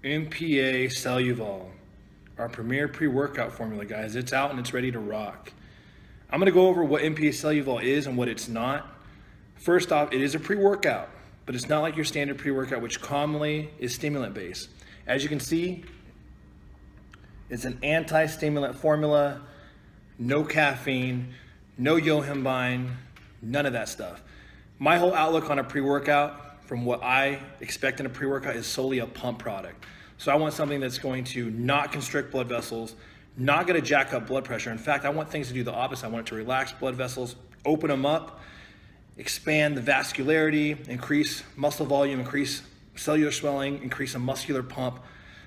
Mpa Celluvol, our premier pre-workout formula, guys. It's out and it's ready to rock. I'm gonna go over what Mpa Celluvol is and what it's not. First off, it is a pre-workout, but it's not like your standard pre-workout, which commonly is stimulant-based. As you can see, it's an anti-stimulant formula, no caffeine, no yohimbine, none of that stuff. My whole outlook on a pre-workout, from what I expect in a pre-workout, is solely a pump product. So I want something that's going to not constrict blood vessels, not gonna jack up blood pressure. In fact, I want things to do the opposite. I want it to relax blood vessels, open them up, expand the vascularity, increase muscle volume, increase cellular swelling, increase a muscular pump,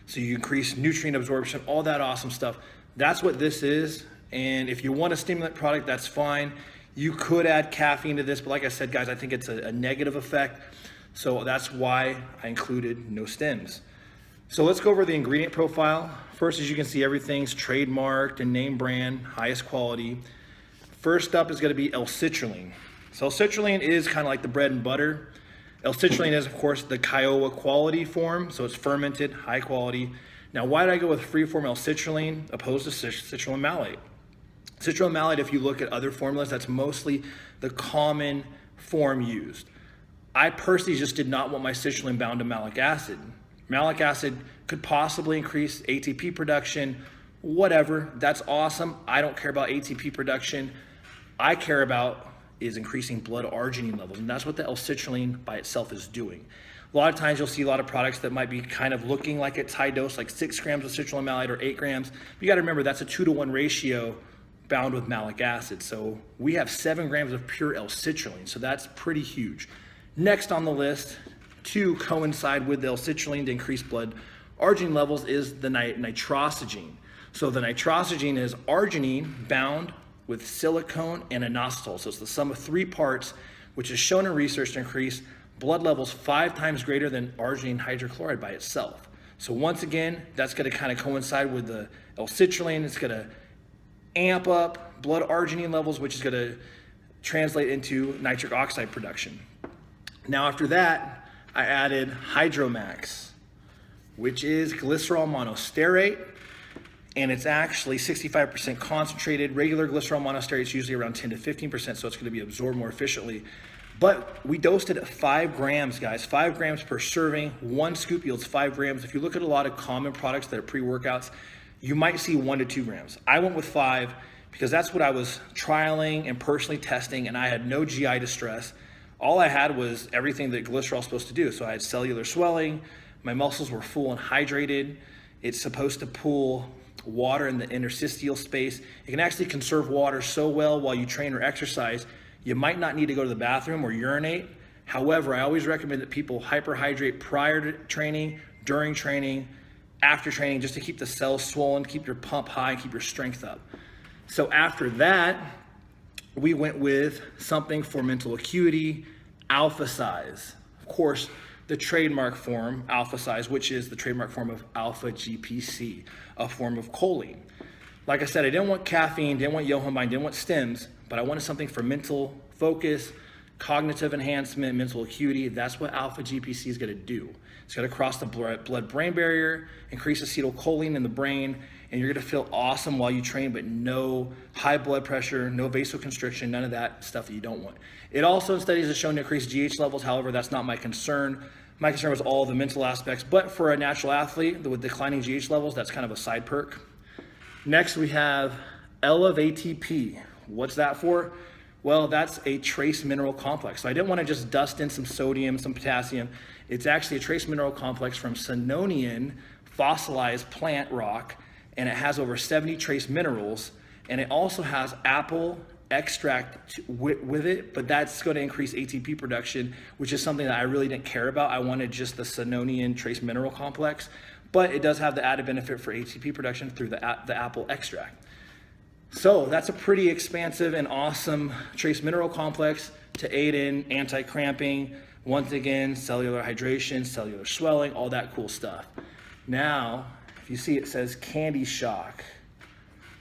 so you increase nutrient absorption, all that awesome stuff. That's what this is. And if you want a stimulant product, that's fine. You could add caffeine to this, but like I said, guys, I think it's a negative effect. So that's why I included no stims. So let's go over the ingredient profile. First, as you can see, everything's trademarked and name brand, highest quality. First up is gonna be L-citrulline. So L-citrulline is kind of like the bread and butter. L-citrulline is, of course, the Kiowa quality form, so it's fermented, high quality. Now, why did I go with free-form L-citrulline opposed to citrulline malate? Citrulline malate, if you look at other formulas, that's mostly the common form used. I personally just did not want my citrulline bound to malic acid. Malic acid could possibly increase ATP production, whatever, that's awesome. I don't care about ATP production. I care about is increasing blood arginine levels, and that's what the L-citrulline by itself is doing. A lot of times you'll see a lot of products that might be kind of looking like it's high dose, like 6 grams of citrulline malate or 8 grams. But you gotta remember that's a 2-to-1 ratio bound with malic acid. So we have 7 grams of pure L-citrulline, so that's pretty huge. Next on the list, to coincide with the L-citrulline to increase blood arginine levels, is the nitrosogene. So the nitrosogene is arginine bound with silicone and inositol. So it's the sum of 3 parts, which is shown in research to increase blood levels 5 times greater than arginine hydrochloride by itself. So once again, that's gonna kind of coincide with the L-citrulline. It's gonna amp up blood arginine levels, which is gonna translate into nitric oxide production. Now after that, I added Hydromax, which is glycerol monostearate, and it's actually 65% concentrated. Regular glycerol monostearate is usually around 10 to 15%, so it's gonna be absorbed more efficiently. But we dosed it at 5 grams, guys, 5 grams per serving. 1 scoop yields 5 grams. If you look at a lot of common products that are pre-workouts, you might see 1 to 2 grams. I went with 5 because that's what I was trialing and personally testing, and I had no GI distress. All I had was everything that glycerol is supposed to do. So I had cellular swelling, my muscles were full and hydrated. It's supposed to pool water in the interstitial space. It can actually conserve water so well while you train or exercise, you might not need to go to the bathroom or urinate. However, I always recommend that people hyperhydrate prior to training, during training, after training, just to keep the cells swollen, keep your pump high, and keep your strength up. So after that, we went with something for mental acuity, alpha size. Of course, the trademark form, alpha size, which is the trademark form of AlphaGPC, a form of choline. Like I said, I didn't want caffeine, didn't want yohimbine, didn't want stims, but I wanted something for mental focus, cognitive enhancement, mental acuity. That's what AlphaGPC is gonna do. It's gonna cross the blood-brain barrier, increase acetylcholine in the brain, and you're gonna feel awesome while you train, but no high blood pressure, no vasoconstriction, none of that stuff that you don't want. It also in studies has shown to increase GH levels. However, that's not my concern. My concern was all the mental aspects, but for a natural athlete with declining GH levels, that's kind of a side perk. Next, we have Lof ATP. What's that for? Well, that's a trace mineral complex. So I didn't want to just dust in some sodium, some potassium. It's actually a trace mineral complex from Sononian fossilized plant rock, and it has over 70 trace minerals, and it also has apple extract with it, but that's going to increase ATP production, which is something that I really didn't care about. I wanted just the Sononian trace mineral complex, but it does have the added benefit for ATP production through the apple extract. So that's a pretty expansive and awesome trace mineral complex to aid in anti-cramping, once again, cellular hydration, cellular swelling, all that cool stuff. Now, if you see, it says Candy Shock.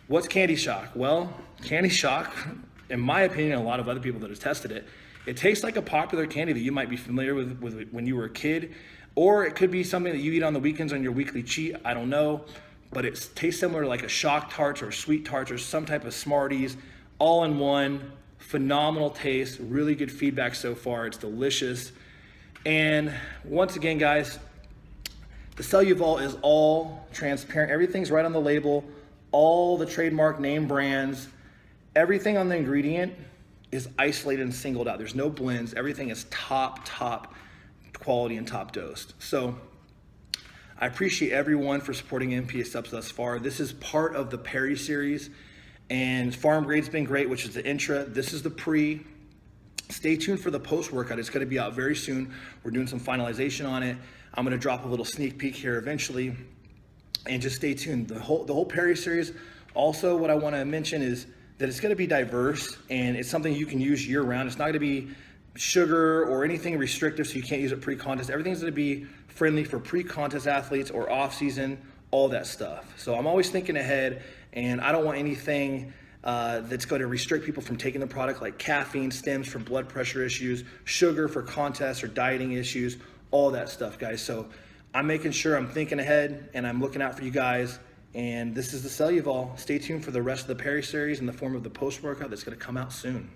What's Candy Shock? Well, Candy Shock, in my opinion, and a lot of other people that have tested it, it tastes like a popular candy that you might be familiar with when you were a kid. Or it could be something that you eat on the weekends on your weekly cheat, I don't know. But it tastes similar to like a Shock Tarts or Sweet Tarts or some type of Smarties, all in one. Phenomenal taste, really good feedback so far. It's delicious. And once again, guys, the Celluvol is all transparent. Everything's right on the label. All the trademark name brands, everything on the ingredient is isolated and singled out. There's no blends. Everything is top quality and top dosed. So I appreciate everyone for supporting Mpa Supps thus far. This is part of the Perry series, and Farm Grade's been great, which is the intra. This is the pre. Stay tuned for the post-workout. It's going to be out very soon. We're doing some finalization on it. I'm going to drop a little sneak peek here eventually, and just stay tuned. The whole Perry series. Also, what I want to mention is that it's going to be diverse, and it's something you can use year-round. It's not going to be sugar or anything restrictive, so you can't use it pre-contest. Everything's going to be friendly for pre-contest athletes or off-season, all that stuff. So I'm always thinking ahead, and I don't want anything that's going to restrict people from taking the product, like caffeine stems for blood pressure issues, sugar for contests or dieting issues, all that stuff, guys. So I'm making sure I'm thinking ahead, and I'm looking out for you guys. And this is the Celluvol. Stay tuned for the rest of the Perry series in the form of the post-workout that's going to come out soon.